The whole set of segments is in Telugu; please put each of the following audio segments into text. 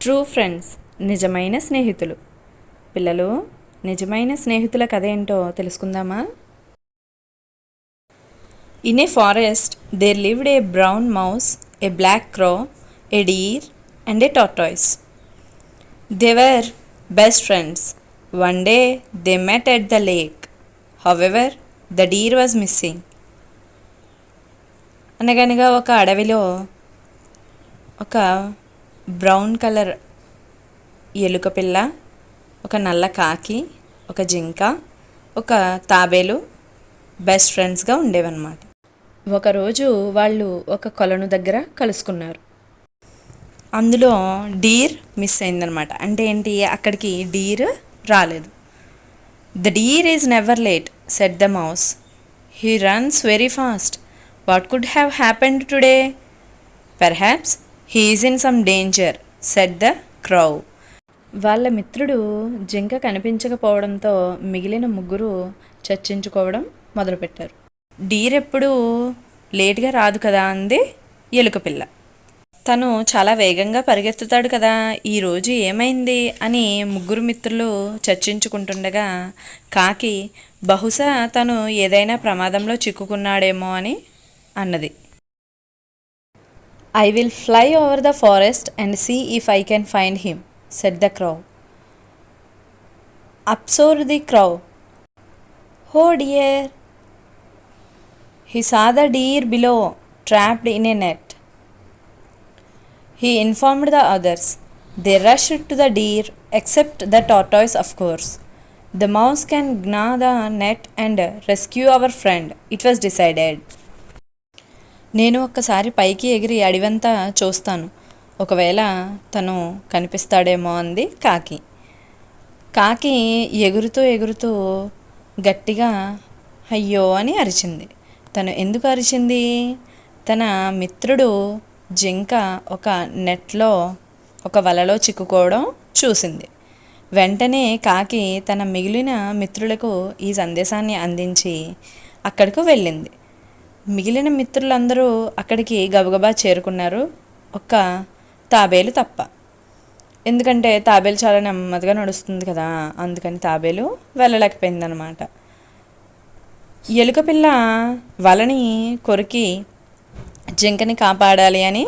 ట్రూ ఫ్రెండ్స్, నిజమైన స్నేహితులు. పిల్లలు, నిజమైన స్నేహితుల కథ ఏంటో తెలుసుకుందామా? In a forest there lived a brown mouse, a black crow, a deer and a tortoise. They were best friends. One day they met at the lake. However the deer was missing. అనగనగా ఒక అడవిలో ఒక బ్రౌన్ కలర్ ఎలుక పిల్ల, ఒక నల్ల కాకి, ఒక జింక, ఒక తాబేలు బెస్ట్ ఫ్రెండ్స్గా ఉండేవన్నమాట. ఒకరోజు వాళ్ళు ఒక కొలను దగ్గర కలుసుకున్నారు. అందులో డీర్ మిస్ అయిందనమాట. అంటే ఏంటి, అక్కడికి డీర్ రాలేదు. The deer is never late, said the mouse. He runs very fast. What could have happened today? Perhaps he is in some danger, said the క్రౌ. వాళ్ళ మిత్రుడు జింక కనిపించకపోవడంతో మిగిలిన ముగ్గురు చర్చించుకోవడం మొదలుపెట్టారు. డీర్ ఎప్పుడు లేట్గా రాదు కదా అంది ఎలుక పిల్ల. తను చాలా వేగంగా పరిగెత్తుతాడు కదా, ఈరోజు ఏమైంది అని ముగ్గురు మిత్రులు చర్చించుకుంటుండగా కాకి బహుశా తను ఏదైనా ప్రమాదంలో చిక్కుకున్నాడేమో అని అన్నది. I will fly over the forest and see if I can find him, said the crow. Up soared the crow. Oh dear! He saw the deer below, trapped in a net. He informed the others. They rushed to the deer, except the tortoise, of course. The mouse can gnaw the net and rescue our friend, it was decided. నేను ఒక్కసారి పైకి ఎగిరి అడివంతా చూస్తాను, ఒకవేళ తను కనిపిస్తాడేమో అంది కాకి. కాకి ఎగురుతూ ఎగురుతూ గట్టిగా అయ్యో అని అరిచింది. తను ఎందుకు అరిచింది? తన మిత్రుడు జింక ఒక నెట్లో, ఒక వలలో చిక్కుకోవడం చూసింది. వెంటనే కాకి తన మిగిలిన మిత్రులకు ఈ సందేశాన్ని అందించి అక్కడికి వెళ్ళింది. మిగిలిన మిత్రులందరూ అక్కడికి గబగబా చేరుకున్నారు, ఒక్క తాబేలు తప్ప. ఎందుకంటే తాబేలు చాలా నెమ్మదిగా నడుస్తుంది కదా, అందుకని తాబేలు వెళ్ళలేకపోయిందనమాట. ఎలుక పిల్ల వలని కొరికి జింకని కాపాడాలి అని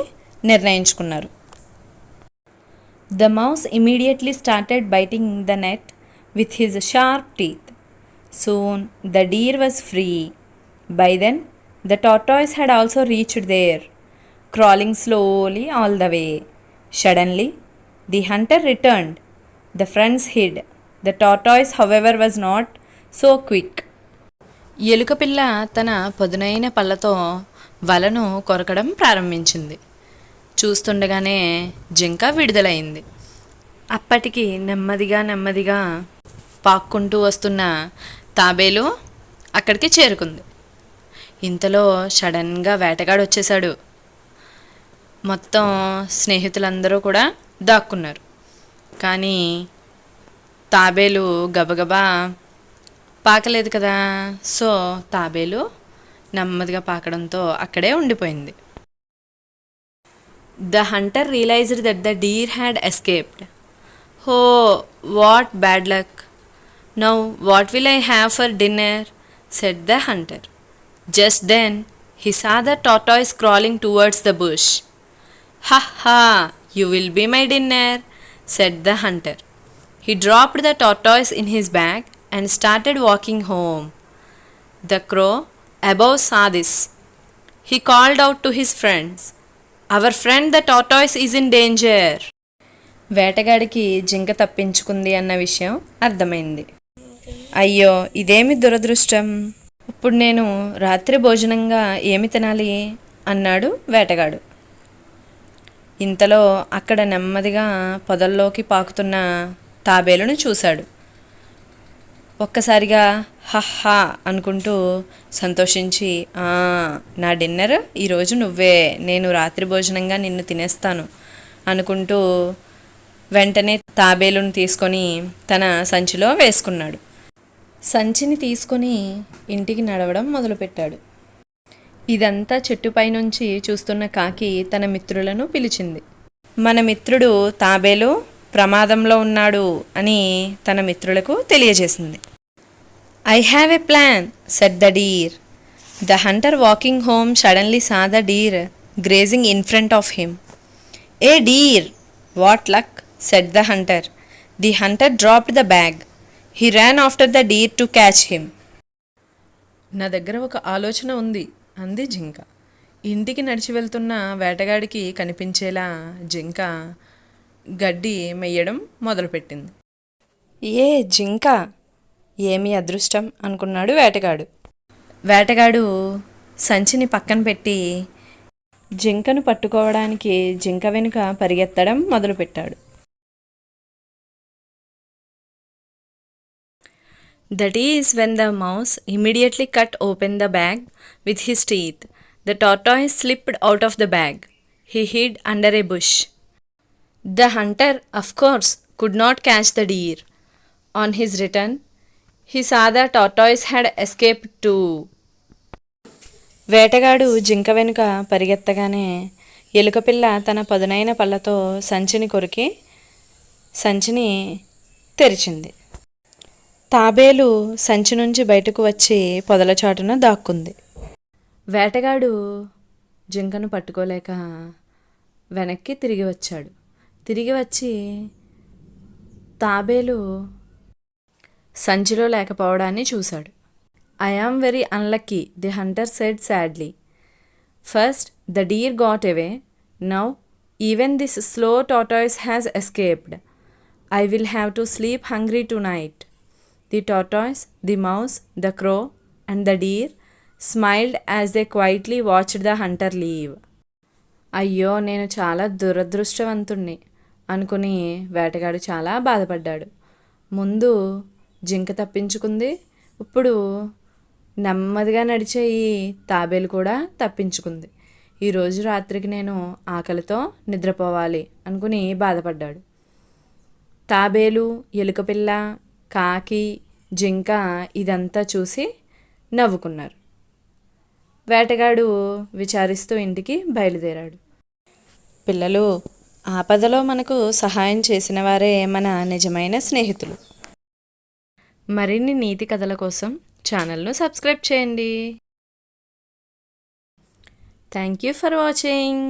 నిర్ణయించుకున్నారు. The mouse immediately started biting the net with his sharp teeth. Soon the deer was free. By then the tortoise had also reached there, crawling slowly all the way. Suddenly, the hunter returned. The friends hid. The tortoise, however, was not so quick. ఎలుక పిల్ల తన పదునైన పళ్ళతో వలను కొరకడం ప్రారంభించింది. చూస్తుండగానే జింక విడుదలైంది. అప్పటికి నెమ్మదిగా పాక్కుంటూ వస్తున్న తాబేలు అక్కడికి చేరుకుంది. ఇంతలో సడన్గా వేటగాడు వచ్చేశాడు. మొత్తం స్నేహితులందరూ కూడా దాక్కున్నారు. కానీ తాబేలు గబగబా పాకలేదు కదా, సో తాబేలు నెమ్మదిగా పాకడంతో అక్కడే ఉండిపోయింది. The hunter realized that the deer had escaped. Oh, what bad luck! Now what will I have for dinner? Said the hunter. Just then, he saw the tortoise crawling towards the bush. Ha ha! You will be my dinner, said the hunter. He dropped the tortoise in his bag and started walking home. The crow above saw this. He called out to his friends, "Our friend the tortoise is in danger." వేటగాడికి జింక తప్పించుకుంది అన్న విషయం అర్థమైంది. అయ్యో, ఇదేమి దురదృష్టం! ఇప్పుడు నేను రాత్రి భోజనంగా ఏమి తినాలి అన్నాడు వేటగాడు. ఇంతలో అక్కడ నెమ్మదిగా పొదల్లోకి పాకుతున్న తాబేలును చూశాడు. ఒక్కసారిగా హహా అనుకుంటూ సంతోషించి, నా డిన్నర్ ఈరోజు నువ్వే, నేను రాత్రి భోజనంగా నిన్ను తినేస్తాను అనుకుంటూ వెంటనే తాబేలును తీసుకొని తన సంచిలో వేసుకున్నాడు. సంచిని తీసుకొని ఇంటికి నడవడం మొదలుపెట్టాడు. ఇదంతా చెట్టుపై నుంచి చూస్తున్న కాకి తన మిత్రులను పిలిచింది. మన మిత్రుడు తాబేలు ప్రమాదంలో ఉన్నాడు అని తన మిత్రులకు తెలియజేసింది. I have a plan said the deer. The Hunter walking home suddenly saw the deer grazing in front of him. A Deere! What luck! Said the Hunter. The Hunter dropped the bag. He Ryan after the deer to catch him. నా దగ్గర ఒక ఆలోచన ఉంది అంది జింక. ఇంటికి నడిచి వెళ్తున్న వేటగాడికి కనిపించేలా జింక గడ్డి మెయ్యడం మొదలుపెట్టింది. ఏ జింక! ఏమి అదృష్టం అనుకున్నాడు వేటగాడు. వేటగాడు సంచిని పక్కన పెట్టి జింకను పట్టుకోవడానికి జింక వెనుక పరిగెత్తడం మొదలుపెట్టాడు. That is when the mouse immediately cut open the bag with his teeth. The tortoise slipped out of the bag. He hid under a bush. The hunter, of course, could not catch the deer. On his return, he saw the tortoise had escaped too. వేటగాడు జింక వెనుక పరిగెత్తగానే ఎలుకపిల్ల తన పదునైన పళ్ళతో సంచిని కొరికి సంచిని తెరిచింది. తాబేలు సంచి నుంచి బయటకు వచ్చి పొదల చాటున దాక్కుంది. వేటగాడు జింకను పట్టుకోలేక వెనక్కి తిరిగి వచ్చాడు. తిరిగి వచ్చి తాబేలు సంచిలో లేకపోవడాన్ని చూశాడు. I am very unlucky, the hunter said sadly. First the deer got away. Now even this slow tortoise has escaped. I will have to sleep hungry tonight. The tortoise, the mouse, the crow, and the deer smiled as they quietly watched the hunter leave. అయ్యో, నేను చాలా దురదృష్టవంతుణ్ణి అనుకుని వేటగాడు చాలా బాధపడ్డాడు. ముందు జింక తప్పించుకుంది, ఇప్పుడు నెమ్మదిగా నడిచే ఈ తాబేలు కూడా తప్పించుకుంది. ఈరోజు రాత్రికి నేను ఆకలితో నిద్రపోవాలి అనుకుని బాధపడ్డాడు. తాబేలు, ఎలుకపిల్ల, కాకి, జింక ఇదంతా చూసి నవ్వుకున్నారు. వేటగాడు విచారిస్తూ ఇంటికి బయలుదేరాడు. పిల్లలు, ఆపదలో మనకు సహాయం చేసిన వారే మన నిజమైన స్నేహితులు. మరిన్ని నీతి కథల కోసం ఛానల్ను సబ్స్క్రైబ్ చేయండి. Thank you for watching.